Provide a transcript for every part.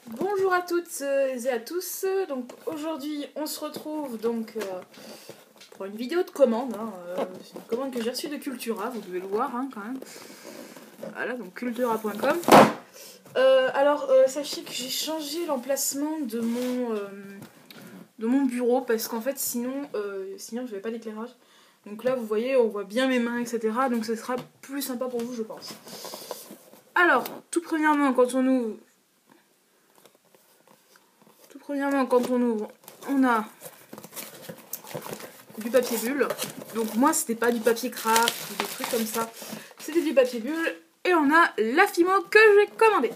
Bonjour à toutes et à tous. Donc aujourd'hui on se retrouve donc pour une vidéo de commande. C'est une commande que j'ai reçue de Cultura, vous devez le voir quand même. Voilà, donc cultura.com. Sachez que j'ai changé l'emplacement de mon bureau parce qu'en fait sinon je n'avais pas d'éclairage. Donc là vous voyez, on voit bien mes mains, etc. Donc ce sera plus sympa pour vous, je pense. Alors, tout premièrement, quand on ouvre, on a du papier bulle. Donc moi, c'était pas du papier craft ou des trucs comme ça. C'était du papier bulle. Et on a la Fimo que j'ai commandée.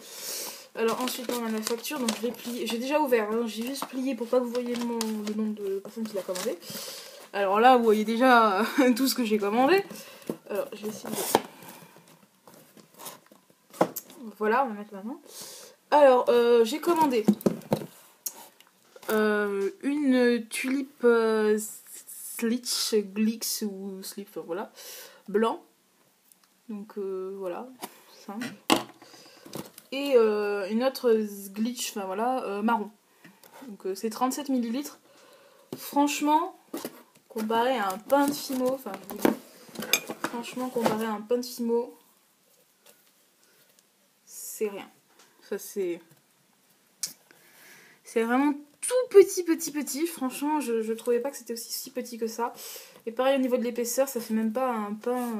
Alors ensuite, on a la facture. Donc je l'ai pliée. J'ai déjà ouvert. Hein. J'ai juste plié pour pas que vous voyez le nom de personne qui l'a commandé. Alors là, vous voyez déjà tout ce que j'ai commandé. Alors, je vais essayer de... Voilà, on va mettre maintenant. Alors, j'ai commandé une tulipe glix ou slip, voilà, blanc. Donc voilà, simple. Et une autre glitch, enfin voilà, marron. Donc c'est 37 ml. Franchement, comparé à un pain de Fimo, enfin je vous dis, franchement comparé à un pain de Fimo, c'est rien. Ça c'est vraiment tout petit. Franchement, je trouvais pas que c'était aussi si petit que ça. Et pareil au niveau de l'épaisseur, ça fait même pas un pain,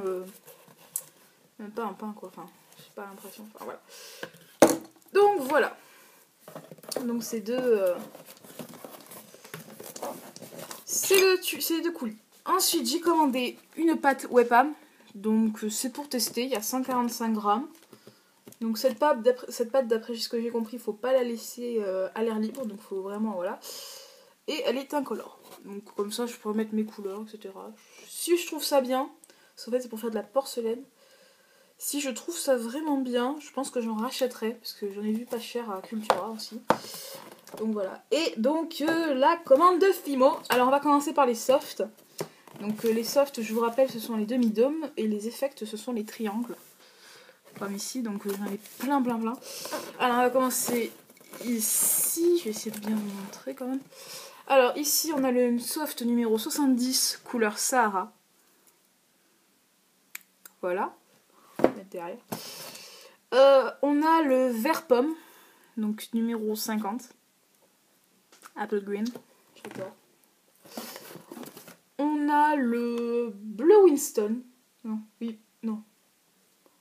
quoi. Enfin, j'ai pas l'impression. Enfin voilà. Donc voilà. Donc c'est deux coulis. Ensuite, j'ai commandé une pâte Webam. Donc c'est pour tester. Il y a 145 grammes. Donc cette pâte, d'après ce que j'ai compris, il faut pas la laisser à l'air libre. Donc faut vraiment, voilà. Et elle est incolore. Donc comme ça, je peux mettre mes couleurs, etc. Si je trouve ça bien, en fait c'est pour faire de la porcelaine. Si je trouve ça vraiment bien, je pense que j'en rachèterai. Parce que j'en ai vu pas cher à Cultura aussi. Donc voilà. Et donc la commande de Fimo. Alors on va commencer par les softs. Donc les softs, je vous rappelle, ce sont les demi-dômes. Et les effects, ce sont les triangles. Comme ici, donc j'en ai plein. Alors on va commencer ici. Je vais essayer de bien vous montrer quand même. Alors ici on a le soft numéro 70 couleur Sahara. Voilà. On va mettre derrière. On a le vert pomme, donc numéro 50. Apple green. J'adore. On a le bleu Winston.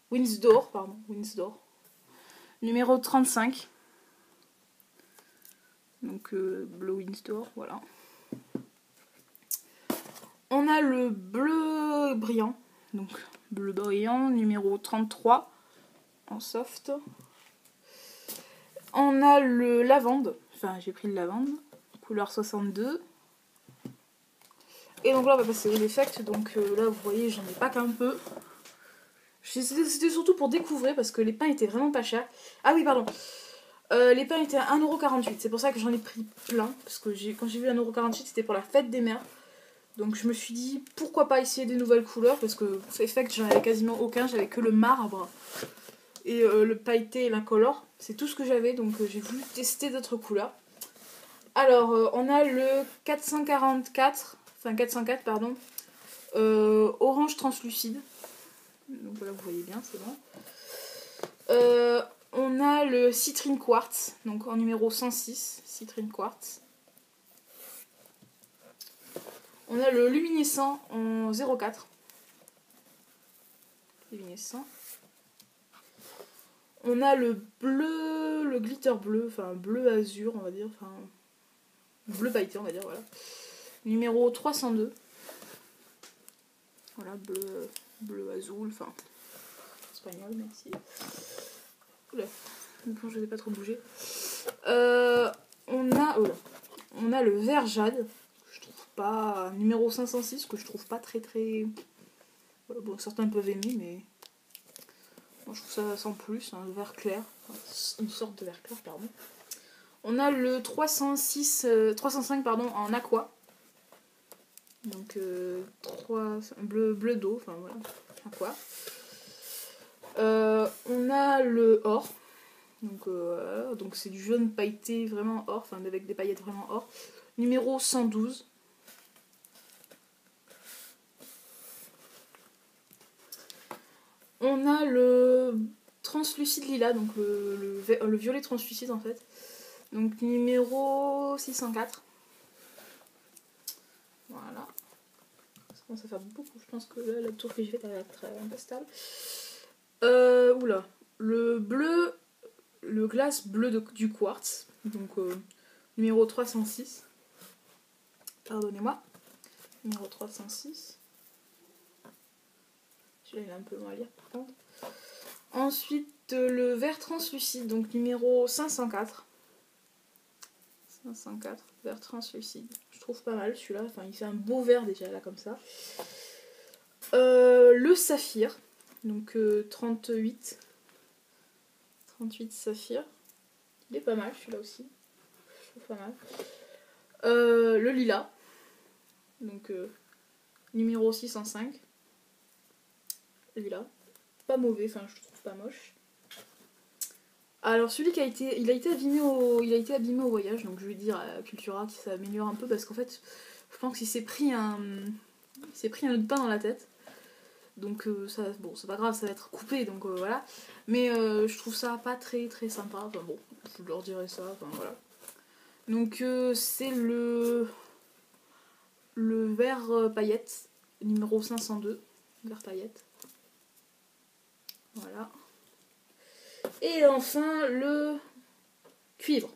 Winsdor, pardon. Winsdor. Numéro 35. Donc bleu Winsdor, voilà. On a le bleu brillant. Donc bleu brillant, numéro 33. En soft. On a le lavande. Enfin, j'ai pris le lavande. Couleur 62. Et donc là, on va passer aux effects. Donc là, vous voyez, j'en ai pas qu'un peu. C'était surtout pour découvrir parce que les pains étaient vraiment pas chers. Ah oui, pardon. Les pains étaient à 1,48€. C'est pour ça que j'en ai pris plein. Parce que quand j'ai vu 1,48€, c'était pour la fête des mères. Donc je me suis dit, pourquoi pas essayer des nouvelles couleurs. Parce que effect, j'en avais quasiment aucun. J'avais que le marbre et le pailleté et l'incolore. C'est tout ce que j'avais. Donc j'ai voulu tester d'autres couleurs. Alors, on a le 404, pardon. Orange translucide. Donc voilà, vous voyez bien, c'est bon. On a le Citrine Quartz, donc en numéro 106, Citrine Quartz. On a le Luminescent en 04. Luminescent. On a le bleu, le glitter bleu, enfin bleu azur, on va dire, enfin bleu pailleté, on va dire, voilà. Numéro 302. Voilà, bleu azul, enfin espagnol, merci. Oula, bon, je ne vais pas trop bouger. On a le vert jade, que je trouve pas, numéro 506, que je trouve pas très. Voilà, bon, certains peuvent aimer, mais moi je trouve ça sans plus, un vert clair, une sorte de vert clair, pardon. On a le 305 pardon, en aqua. Donc bleu d'eau, enfin voilà, aqua. On a le or, Donc voilà, donc c'est du jaune pailleté vraiment or, enfin avec des paillettes vraiment or. Numéro 112. On a le translucide lilas, donc le violet translucide en fait. Donc numéro 604. Voilà. Ça commence à faire beaucoup, je pense que là, la tour que j'ai faite elle va être un peu stable. Oula. Le bleu, le glace bleu du quartz, donc numéro 306. Pardonnez-moi. Numéro 306. Celui-là il est un peu long à lire par contre. Ensuite le vert translucide, donc numéro 504. 504, vert translucide. Je trouve pas mal celui-là, enfin il fait un beau vert déjà là comme ça. Le saphir, donc 38 saphir. Il est pas mal celui-là aussi. Je trouve pas mal. Le lilas, donc numéro 605. Celui-là. Pas mauvais, enfin je trouve pas moche. Alors celui qui a été abîmé au voyage, donc je vais dire à Cultura qui s'améliore un peu parce qu'en fait je pense qu'il s'est pris un autre pain dans la tête. Donc ça, bon c'est pas grave, ça va être coupé donc voilà. Mais je trouve ça pas très très sympa. Enfin bon, je leur dirai ça, enfin voilà. Donc c'est le vert paillette, numéro 502, vert paillette. Voilà. Et enfin le cuivre,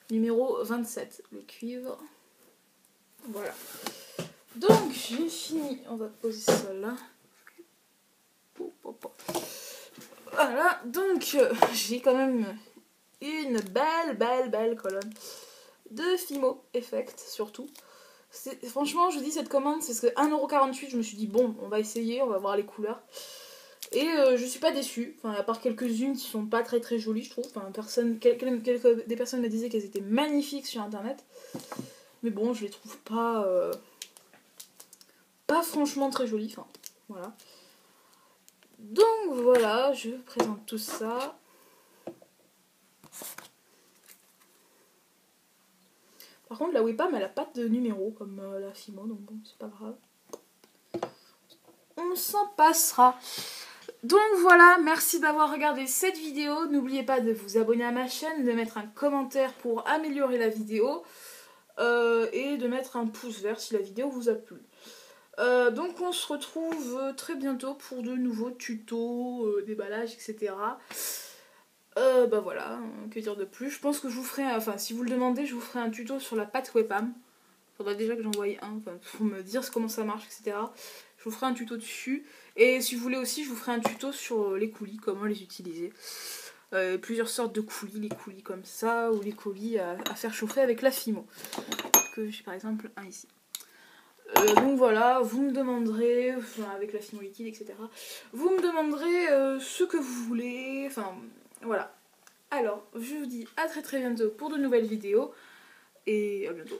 numéro 27, le cuivre. Voilà. Donc j'ai fini, on va poser ça là. Voilà, donc j'ai quand même une belle colonne de Fimo Effect surtout. Franchement, je dis cette commande, c'est ce que 1,48€, je me suis dit bon, on va essayer, on va voir les couleurs. Et je suis pas déçue, enfin, à part quelques-unes qui sont pas très très jolies, je trouve. Enfin, des personnes me disaient qu'elles étaient magnifiques sur internet. Mais bon, je les trouve pas franchement très jolies. Enfin, voilà. Donc voilà, je présente tout ça. Par contre, la Webam, elle a pas de numéro comme la Fimo, donc bon, c'est pas grave. On s'en passera. Donc voilà, merci d'avoir regardé cette vidéo. N'oubliez pas de vous abonner à ma chaîne, de mettre un commentaire pour améliorer la vidéo et de mettre un pouce vert si la vidéo vous a plu. Donc on se retrouve très bientôt pour de nouveaux tutos, déballages, etc. Bah voilà, que dire de plus. Je pense que je vous ferai, enfin si vous le demandez, je vous ferai un tuto sur la pâte Webam. Faudrait déjà que j'envoie un, pour me dire comment ça marche, etc. Je vous ferai un tuto dessus. Et si vous voulez aussi, je vous ferai un tuto sur les coulis, comment les utiliser. Plusieurs sortes de coulis, les coulis comme ça, ou les coulis à faire chauffer avec la Fimo. Que j'ai par exemple un ici. Donc voilà, vous me demanderez, enfin, avec la Fimo liquide, etc. Vous me demanderez ce que vous voulez, enfin voilà. Alors, je vous dis à très bientôt pour de nouvelles vidéos. Et à bientôt.